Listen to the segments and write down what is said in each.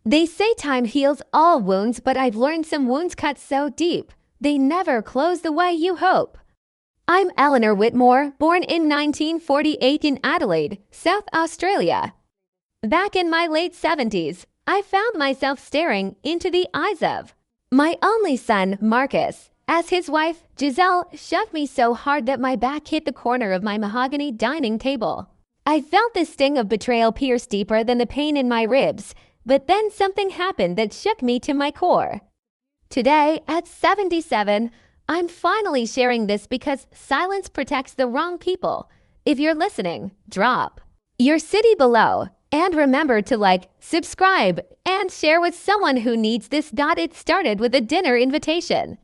They say time heals all wounds, but I've learned some wounds cut so deep, they never close the way you hope. I'm Eleanor Whitmore, born in 1948 in Adelaide, South Australia. Back in my late 70s, I found myself staring into the eyes of my only son, Marcus, as his wife, Giselle, shoved me so hard that my back hit the corner of my mahogany dining table. I felt the sting of betrayal pierce deeper than the pain in my ribs, but then something happened that shook me to my core. Today, at 77, I'm finally sharing this because silence protects the wrong people. If you're listening, drop your city below and remember to like, subscribe, and share with someone who needs this. It started with a dinner invitation.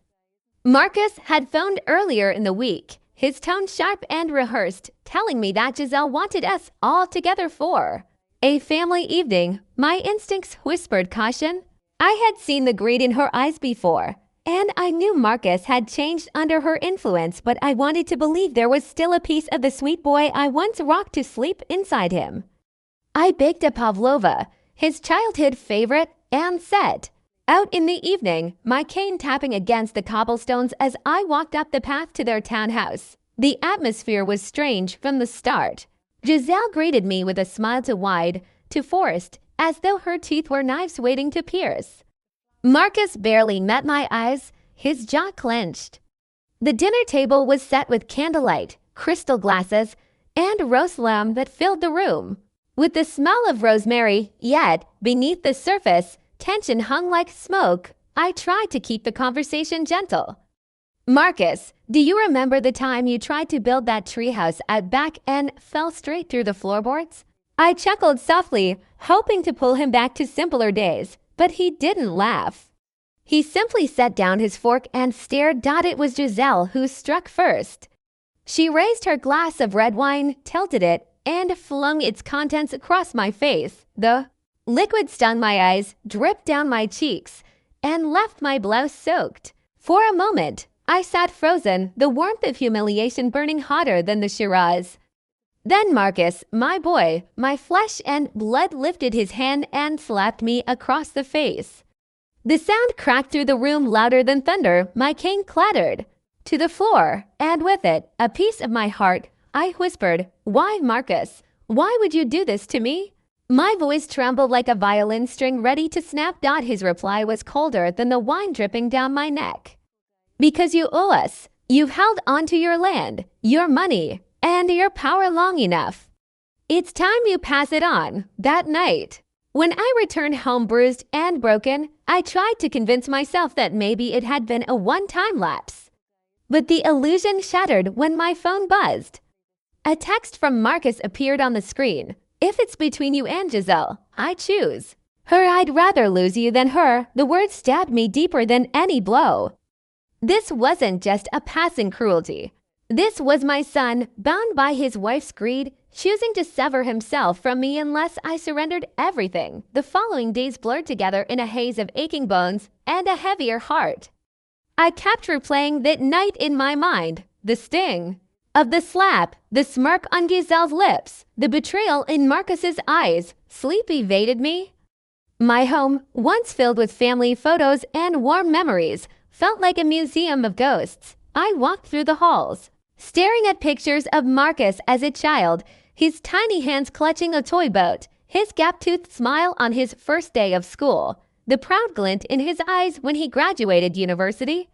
Marcus had phoned earlier in the week, his tone sharp and rehearsed, telling me that Giselle wanted us all together for a family evening. My instincts whispered caution. I had seen the greed in her eyes before, and I knew Marcus had changed under her influence, but I wanted to believe there was still a piece of the sweet boy I once rocked to sleep inside him. I baked a pavlova, his childhood favorite, and set out in the evening, my cane tapping against the cobblestones as I walked up the path to their townhouse. The atmosphere was strange from the start. Giselle greeted me with a smile too wide, too forced, as though her teeth were knives waiting to pierce. Marcus barely met my eyes, his jaw clenched. The dinner table was set with candlelight, crystal glasses, and roast lamb that filled the room. With the smell of rosemary, yet, beneath the surface, tension hung like smoke. I tried to keep the conversation gentle. Marcus, do you remember the time you tried to build that treehouse out back and fell straight through the floorboards? I chuckled softly, hoping to pull him back to simpler days, but he didn't laugh. He simply set down his fork and stared. It was Giselle who struck first. She raised her glass of red wine, tilted it, and flung its contents across my face. The liquid stung my eyes, dripped down my cheeks, and left my blouse soaked. For a moment, I sat frozen, the warmth of humiliation burning hotter than the Shiraz. Then Marcus, my boy, my flesh and blood, lifted his hand and slapped me across the face. The sound cracked through the room louder than thunder. My cane clattered to the floor, and with it, a piece of my heart. I whispered, "Why, Marcus? Why would you do this to me?" My voice trembled like a violin string ready to snap. His reply was colder than the wine dripping down my neck. "Because you owe us. You've held onto your land, your money, and your power long enough. It's time you pass it on." That night, when I returned home bruised and broken, I tried to convince myself that maybe it had been a one-time lapse. But the illusion shattered when my phone buzzed. A text from Marcus appeared on the screen. "If it's between you and Giselle, I choose her. I'd rather lose you than her." The words stabbed me deeper than any blow. This wasn't just a passing cruelty. This was my son, bound by his wife's greed, choosing to sever himself from me unless I surrendered everything. The following days blurred together in a haze of aching bones and a heavier heart. I kept replaying that night in my mind. The sting of the slap, the smirk on Giselle's lips, the betrayal in Marcus's eyes. Sleep evaded me. My home, once filled with family photos and warm memories, felt like a museum of ghosts. I walked through the halls, staring at pictures of Marcus as a child, his tiny hands clutching a toy boat, his gap-toothed smile on his first day of school, the proud glint in his eyes when he graduated university.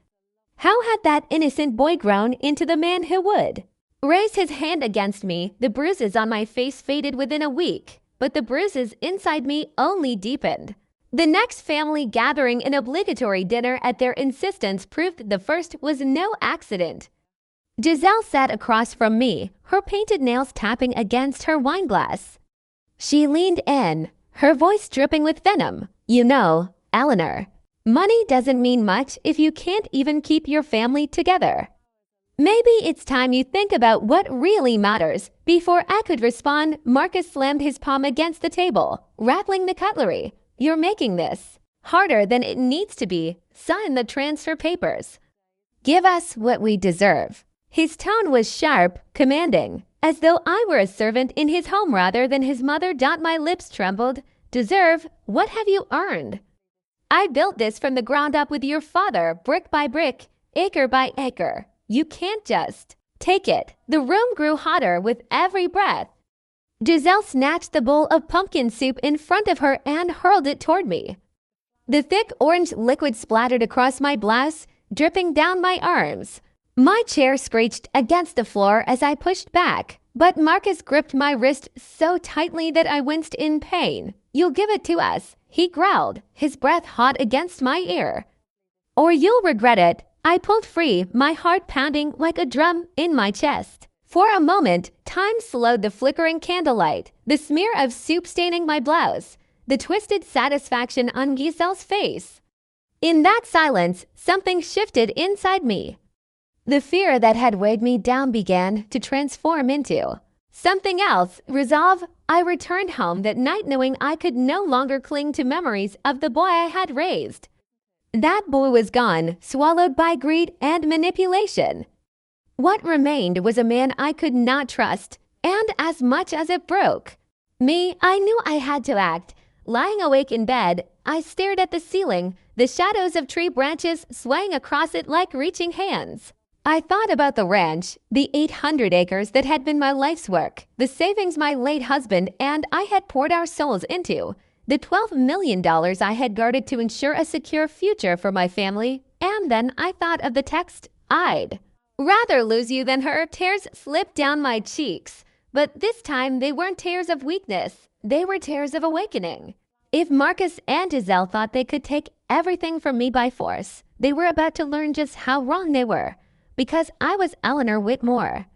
How had that innocent boy grown into the man who would raise his hand against me? The bruises on my face faded within a week, but the bruises inside me only deepened. The next family gathering, an obligatory dinner at their insistence, proved the first was no accident. Giselle sat across from me, her painted nails tapping against her wine glass. She leaned in, her voice dripping with venom. "You know, Eleanor, money doesn't mean much if you can't even keep your family together. Maybe it's time you think about what really matters." Before I could respond, Marcus slammed his palm against the table, rattling the cutlery. "You're making this harder than it needs to be. Sign the transfer papers. Give us what we deserve." His tone was sharp, commanding, as though I were a servant in his home rather than his mother. My lips trembled. deserve, what have you earned? I built this from the ground up with your father, brick by brick, acre by acre. You can't just take it. The room grew hotter with every breath. Giselle snatched the bowl of pumpkin soup in front of her and hurled it toward me. The thick orange liquid splattered across my blouse, dripping down my arms. My chair screeched against the floor as I pushed back, but Marcus gripped my wrist so tightly that I winced in pain. "You'll give it to us," he growled, his breath hot against my ear. "Or you'll regret it." I pulled free, my heart pounding like a drum in my chest. For a moment, time slowed the flickering candlelight, the smear of soup staining my blouse, the twisted satisfaction on Giselle's face. In that silence, something shifted inside me. The fear that had weighed me down began to transform into something else. Resolve. I returned home that night knowing I could no longer cling to memories of the boy I had raised. That boy was gone, swallowed by greed and manipulation. What remained was a man I could not trust, and as much as it broke me, I knew I had to act. Lying awake in bed, I stared at the ceiling, the shadows of tree branches swaying across it like reaching hands. I thought about the ranch, the 800 acres that had been my life's work, the savings my late husband and I had poured our souls into, the $12 million I had guarded to ensure a secure future for my family, and then I thought of the text, "I'd rather lose you than her." Tears slipped down my cheeks, but this time they weren't tears of weakness, they were tears of awakening. If Marcus and Giselle thought they could take everything from me by force, they were about to learn just how wrong they were, because I was Eleanor Whitmore.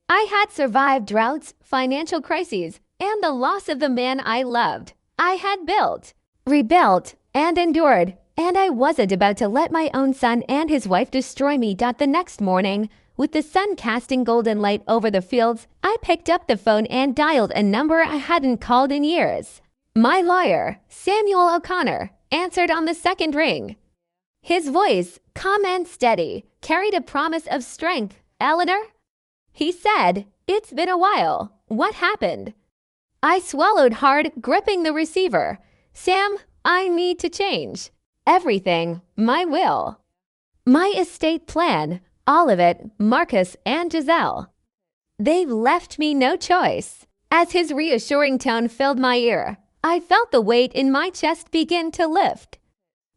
I had survived droughts, financial crises, and the loss of the man I loved. I had built, rebuilt, and endured, and I wasn't about to let my own son and his wife destroy me. The next morning, with the sun casting golden light over the fields, I picked up the phone and dialed a number I hadn't called in years. My lawyer, Samuel O'Connor, answered on the second ring. His voice, calm and steady, carried a promise of strength. "Eleanor?" he said. "It's been a while. What happened?" I swallowed hard, gripping the receiver. "Sam, I need to change. Everything. My will. My estate plan. All of it. Marcus and Giselle. They've left me no choice." As his reassuring tone filled my ear, I felt the weight in my chest begin to lift.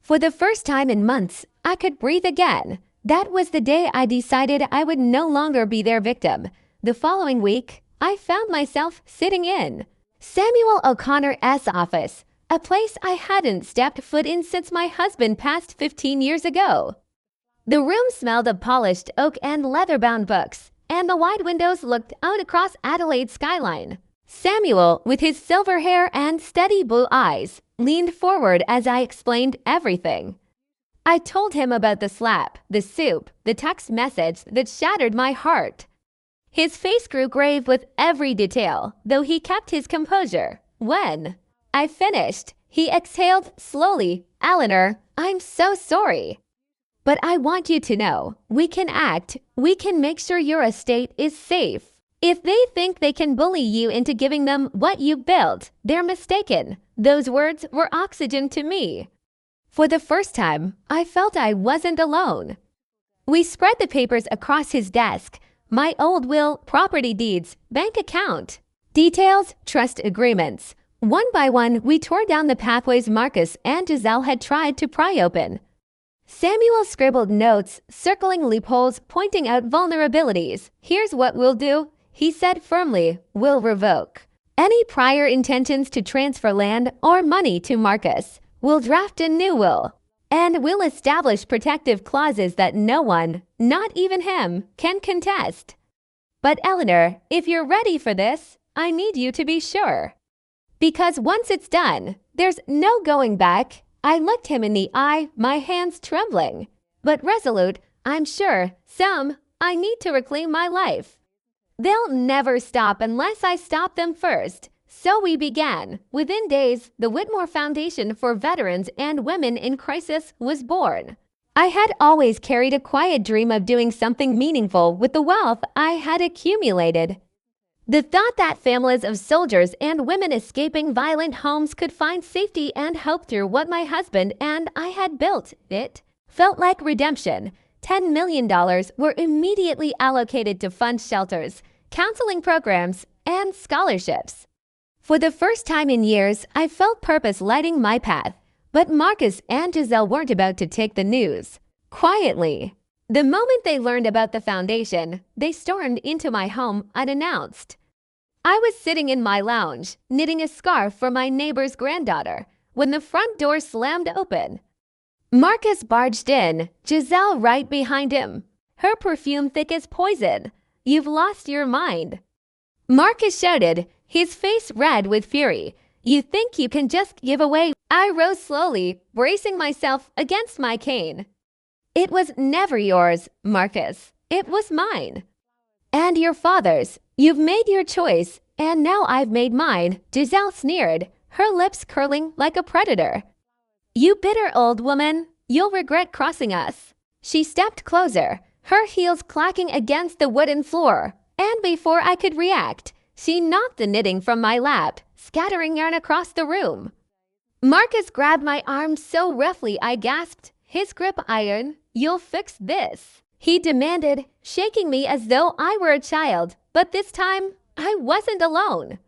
For the first time in months, I could breathe again. That was the day I decided I would no longer be their victim. The following week, I found myself sitting in Samuel O'Connor's office, a place I hadn't stepped foot in since my husband passed 15 years ago. The room smelled of polished oak and leather-bound books, and the wide windows looked out across Adelaide's skyline. Samuel, with his silver hair and steady blue eyes, leaned forward as I explained everything. I told him about the slap, the soup, the text message that shattered my heart. His face grew grave with every detail, though he kept his composure. When I finished, he exhaled slowly. "Eleanor, I'm so sorry. But I want you to know, we can act. We can make sure your estate is safe. If they think they can bully you into giving them what you built, they're mistaken." Those words were oxygen to me. For the first time, I felt I wasn't alone. We spread the papers across his desk. My old will, property deeds, bank account details, trust agreements. One by one, we tore down the pathways Marcus and Giselle had tried to pry open. Samuel scribbled notes, circling loopholes, pointing out vulnerabilities. "Here's what we'll do," he said firmly. "We'll revoke any prior intentions to transfer land or money to Marcus. We'll draft a new will. And we'll establish protective clauses that no one, not even him, can contest. But Eleanor, if you're ready for this, I need you to be sure. Because once it's done, there's no going back." I looked him in the eye, my hands trembling, but resolute. "I'm sure, Sam, I need to reclaim my life. They'll never stop unless I stop them first." So we began. Within days, the Whitmore Foundation for Veterans and Women in Crisis was born. I had always carried a quiet dream of doing something meaningful with the wealth I had accumulated. The thought that families of soldiers and women escaping violent homes could find safety and hope through what my husband and I had built, it felt like redemption. $10 million were immediately allocated to fund shelters, counseling programs, and scholarships. For the first time in years, I felt purpose lighting my path. But Marcus and Giselle weren't about to take the news quietly. The moment they learned about the foundation, they stormed into my home unannounced. I was sitting in my lounge, knitting a scarf for my neighbor's granddaughter, when the front door slammed open. Marcus barged in, Giselle right behind him, her perfume thick as poison. "You've lost your mind," Marcus shouted, his face red with fury. "You think you can just give away?" I rose slowly, bracing myself against my cane. "It was never yours, Marcus. It was mine. And your father's. You've made your choice, and now I've made mine," Giselle sneered, her lips curling like a predator. "You bitter old woman. You'll regret crossing us." She stepped closer, her heels clacking against the wooden floor, and before I could react, she knocked the knitting from my lap, scattering yarn across the room. Marcus grabbed my arm so roughly I gasped, his grip iron. "You'll fix this," he demanded, shaking me as though I were a child. But this time, I wasn't alone.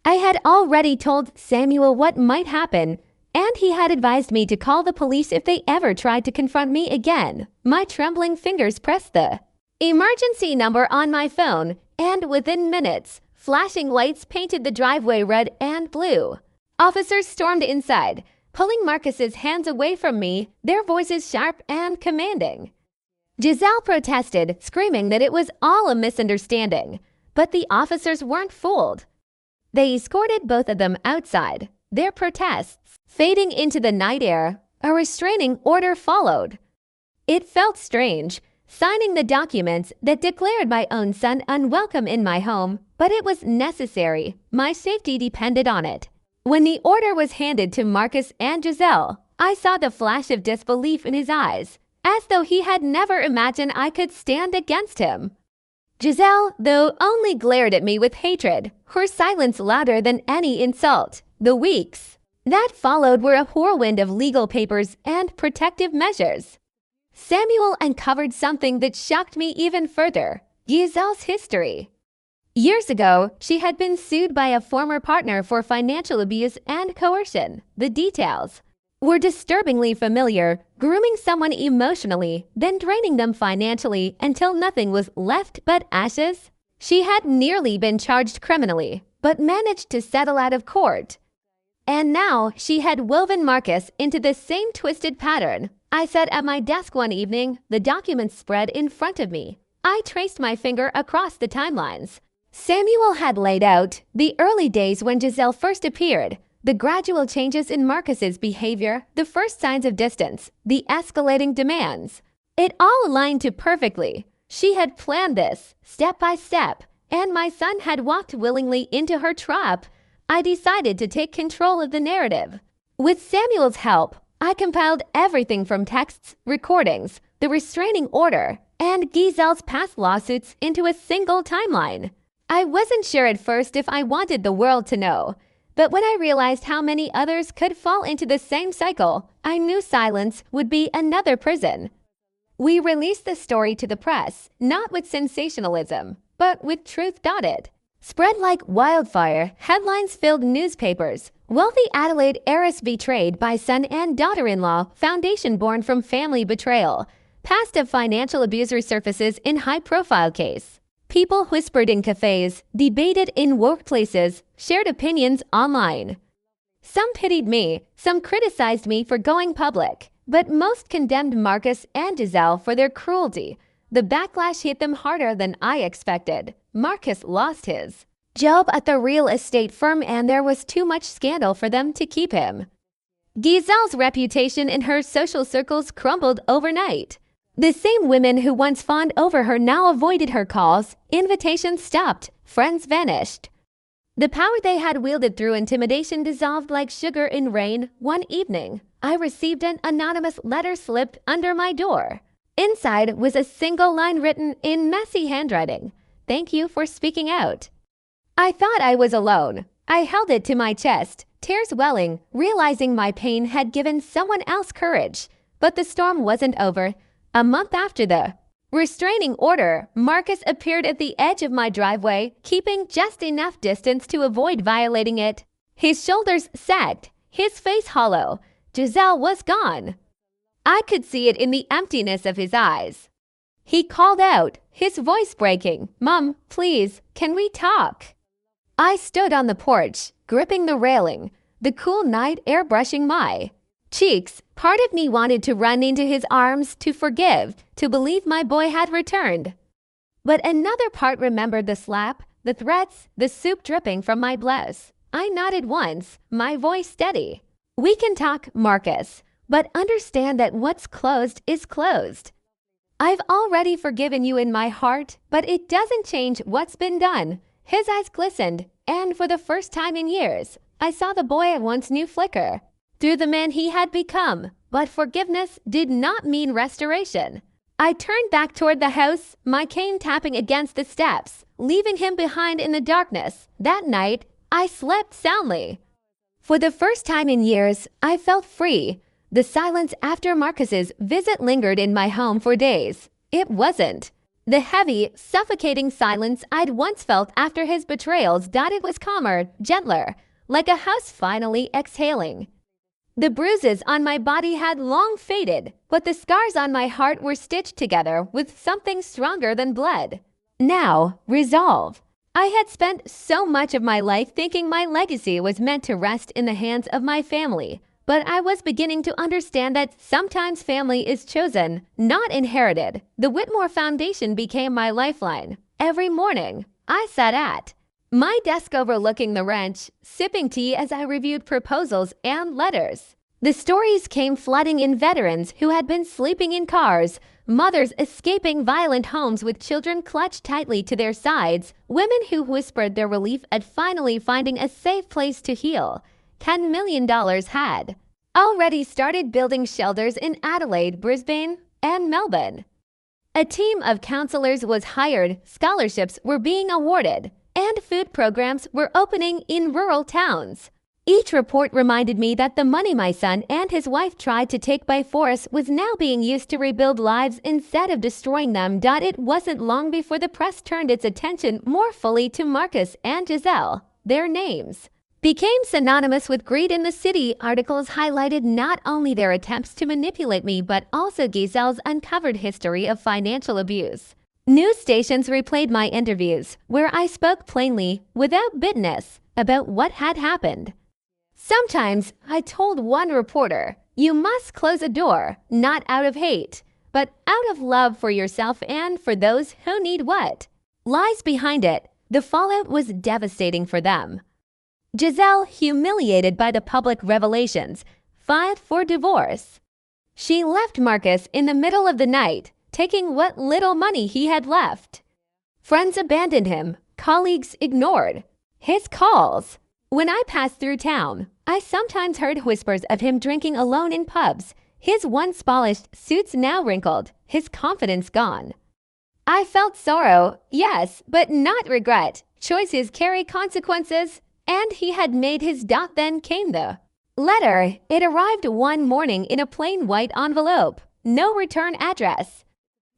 I had already told Samuel what might happen, and he had advised me to call the police if they ever tried to confront me again. My trembling fingers pressed the emergency number on my phone, and within minutes, flashing lights painted the driveway red and blue. Officers stormed inside, pulling Marcus's hands away from me, their voices sharp and commanding. Giselle protested, screaming that it was all a misunderstanding, but the officers weren't fooled. They escorted both of them outside, their protests fading into the night air. A restraining order followed. It felt strange, signing the documents that declared my own son unwelcome in my home, but it was necessary. My safety depended on it. When the order was handed to Marcus and Giselle, I saw the flash of disbelief in his eyes, as though he had never imagined I could stand against him. Giselle, though, only glared at me with hatred, her silence louder than any insult. The weeks that followed were a whirlwind of legal papers and protective measures. Samuel uncovered something that shocked me even further: Giselle's history. Years ago, she had been sued by a former partner for financial abuse and coercion. The details were disturbingly familiar: grooming someone emotionally, then draining them financially until nothing was left but ashes. She had nearly been charged criminally, but managed to settle out of court. And now she had woven Marcus into the same twisted pattern. I sat at my desk one evening, the documents spread in front of me. I traced my finger across the timelines. Samuel had laid out the early days when Giselle first appeared, the gradual changes in Marcus's behavior, the first signs of distance, the escalating demands. It all aligned to perfectly. She had planned this, step by step, and my son had walked willingly into her trap. I decided to take control of the narrative. With Samuel's help, I compiled everything from texts, recordings, the restraining order, and Giselle's past lawsuits into a single timeline. I wasn't sure at first if I wanted the world to know, but when I realized how many others could fall into the same cycle, I knew silence would be another prison. We released the story to the press, not with sensationalism, but with truth dotted. Spread like wildfire, headlines filled newspapers. Wealthy Adelaide heiress betrayed by son and daughter-in-law, foundation born from family betrayal. Past of financial abuse resurfaces in high-profile case. People whispered in cafes, debated in workplaces, shared opinions online. Some pitied me, some criticized me for going public, but most condemned Marcus and Giselle for their cruelty. The backlash hit them harder than I expected. Marcus lost his job at the real estate firm, and there was too much scandal for them to keep him. Giselle's reputation in her social circles crumbled overnight. The same women who once fawned over her now avoided her calls, invitations stopped, friends vanished. The power they had wielded through intimidation dissolved like sugar in rain. One evening, I received an anonymous letter slipped under my door. Inside was a single line written in messy handwriting: "Thank you for speaking out." I thought I was alone. I held it to my chest, tears welling, realizing my pain had given someone else courage. But the storm wasn't over. A month after the restraining order, Marcus appeared at the edge of my driveway, keeping just enough distance to avoid violating it. His shoulders sagged, his face hollow. Giselle was gone. I could see it in the emptiness of his eyes. He called out, his voice breaking, "Mom, please, can we talk?" I stood on the porch, gripping the railing, the cool night air brushing my cheeks. Part of me wanted to run into his arms, to forgive, to believe my boy had returned. But another part remembered the slap, the threats, the soup dripping from my blouse. I nodded once, my voice steady. "We can talk, Marcus, but understand that what's closed is closed. I've already forgiven you in my heart, but it doesn't change what's been done." His eyes glistened, and for the first time in years, I saw the boy I once knew flicker through the man he had become. But forgiveness did not mean restoration. I turned back toward the house, my cane tapping against the steps, leaving him behind in the darkness. That night, I slept soundly. For the first time in years, I felt free. The silence after Marcus's visit lingered in my home for days. It wasn't the heavy, suffocating silence I'd once felt after his betrayals. It was calmer, gentler, like a house finally exhaling. The bruises on my body had long faded, but the scars on my heart were stitched together with something stronger than blood. Now, resolve. I had spent so much of my life thinking my legacy was meant to rest in the hands of my family. But I was beginning to understand that sometimes family is chosen, not inherited. The Whitmore Foundation became my lifeline. Every morning, I sat at my desk overlooking the ranch, sipping tea as I reviewed proposals and letters. The stories came flooding in: veterans who had been sleeping in cars, mothers escaping violent homes with children clutched tightly to their sides, women who whispered their relief at finally finding a safe place to heal. $10 million had already started building shelters in Adelaide, Brisbane, and Melbourne. A team of counselors was hired, scholarships were being awarded, and food programs were opening in rural towns. Each report reminded me that the money my son and his wife tried to take by force was now being used to rebuild lives instead of destroying them. It wasn't long before the press turned its attention more fully to Marcus and Giselle. Their names became synonymous with greed in the city. Articles highlighted not only their attempts to manipulate me, but also Giselle's uncovered history of financial abuse. News stations replayed my interviews, where I spoke plainly, without bitterness, about what had happened. Sometimes I told one reporter, "You must close a door, not out of hate, but out of love for yourself and for those who need what lies behind it." The fallout was devastating for them. Giselle, humiliated by the public revelations, filed for divorce. She left Marcus in the middle of the night, taking what little money he had left. Friends abandoned him, colleagues ignored his calls. When I passed through town, I sometimes heard whispers of him drinking alone in pubs, his once polished suits now wrinkled, his confidence gone. I felt sorrow, yes, but not regret. Choices carry consequences. And he had made his dot. Then came the letter. It arrived one morning in a plain white envelope. No return address.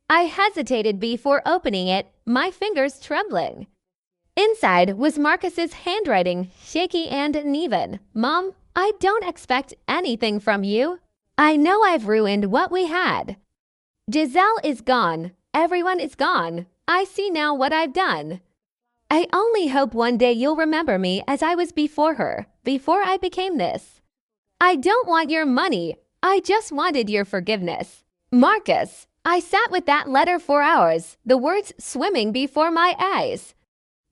I hesitated before opening it, my fingers trembling. Inside was Marcus's handwriting, shaky and uneven. "Mom, I don't expect anything from you. I know I've ruined what we had. Giselle is gone. Everyone is gone. I see now what I've done. I only hope one day you'll remember me as I was before her, before I became this. I don't want your money. I just wanted your forgiveness." Marcus. I sat with that letter for hours, the words swimming before my eyes.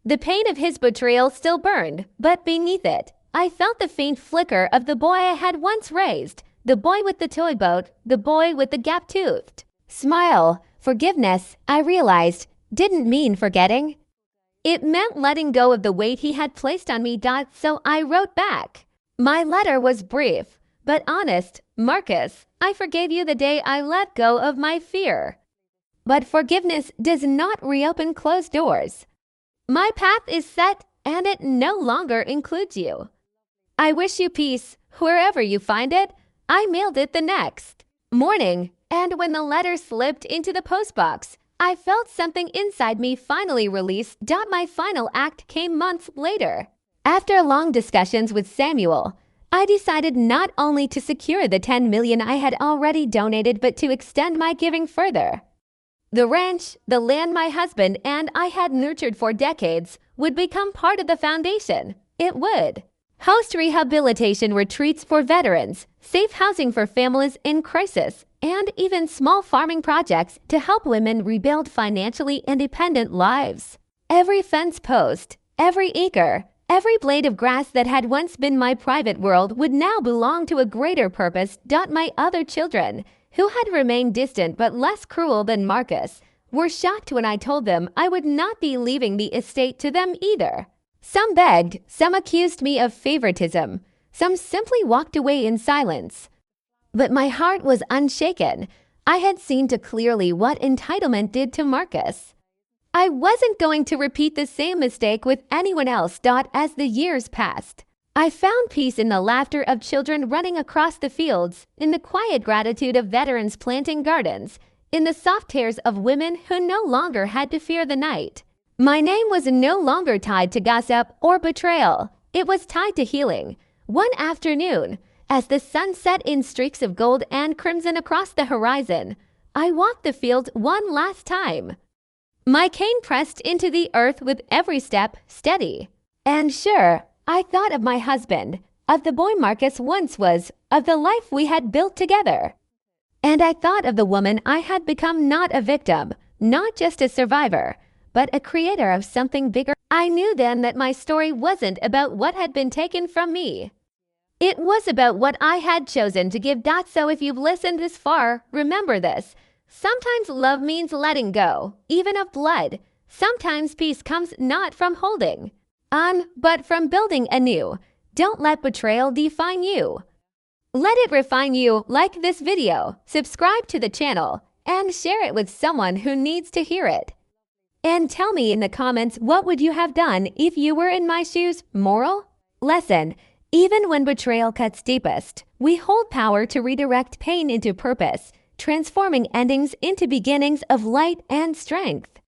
The pain of his betrayal still burned, but beneath it, I felt the faint flicker of the boy I had once raised, the boy with the toy boat, the boy with the gap-toothed smile. Forgiveness, I realized, didn't mean forgetting. It meant letting go of the weight he had placed on me. So I wrote back. My letter was brief, but honest. "Marcus, I forgave you the day I let go of my fear. But forgiveness does not reopen closed doors. My path is set, and it no longer includes you. I wish you peace wherever you find it. I mailed it the next morning, and when the letter slipped into the postbox, I felt something inside me finally release. My final act came months later. After long discussions with Samuel, I decided not only to secure the $10 million I had already donated, but to extend my giving further. The ranch, the land my husband and I had nurtured for decades, would become part of the foundation. It would host rehabilitation retreats for veterans, safe housing for families in crisis, and even small farming projects to help women rebuild financially independent lives. Every fence post, every acre, every blade of grass that had once been my private world would now belong to a greater purpose. My other children, who had remained distant but less cruel than Marcus, were shocked when I told them I would not be leaving the estate to them either. Some begged, some accused me of favoritism, some simply walked away in silence. But my heart was unshaken. I had seen too clearly what entitlement did to Marcus. I wasn't going to repeat the same mistake with anyone else. As the years passed, I found peace in the laughter of children running across the fields, in the quiet gratitude of veterans planting gardens, in the soft tears of women who no longer had to fear the night. My name was no longer tied to gossip or betrayal. It was tied to healing. One afternoon, as the sun set in streaks of gold and crimson across the horizon, I walked the field one last time. My cane pressed into the earth with every step, steady. And sure, I thought of my husband, of the boy Marcus once was, of the life we had built together. And I thought of the woman I had become, not a victim, not just a survivor, but a creator of something bigger. I knew then that my story wasn't about what had been taken from me. It was about what I had chosen to give. So if you've listened this far, remember this. Sometimes love means letting go, even of blood. Sometimes peace comes not from holding on, but from building anew. Don't let betrayal define you. Let it refine you. Like this video, subscribe to the channel, and share it with someone who needs to hear it. And tell me in the comments, what would you have done if you were in my shoes? Moral lesson: even when betrayal cuts deepest, we hold power to redirect pain into purpose, transforming endings into beginnings of light and strength.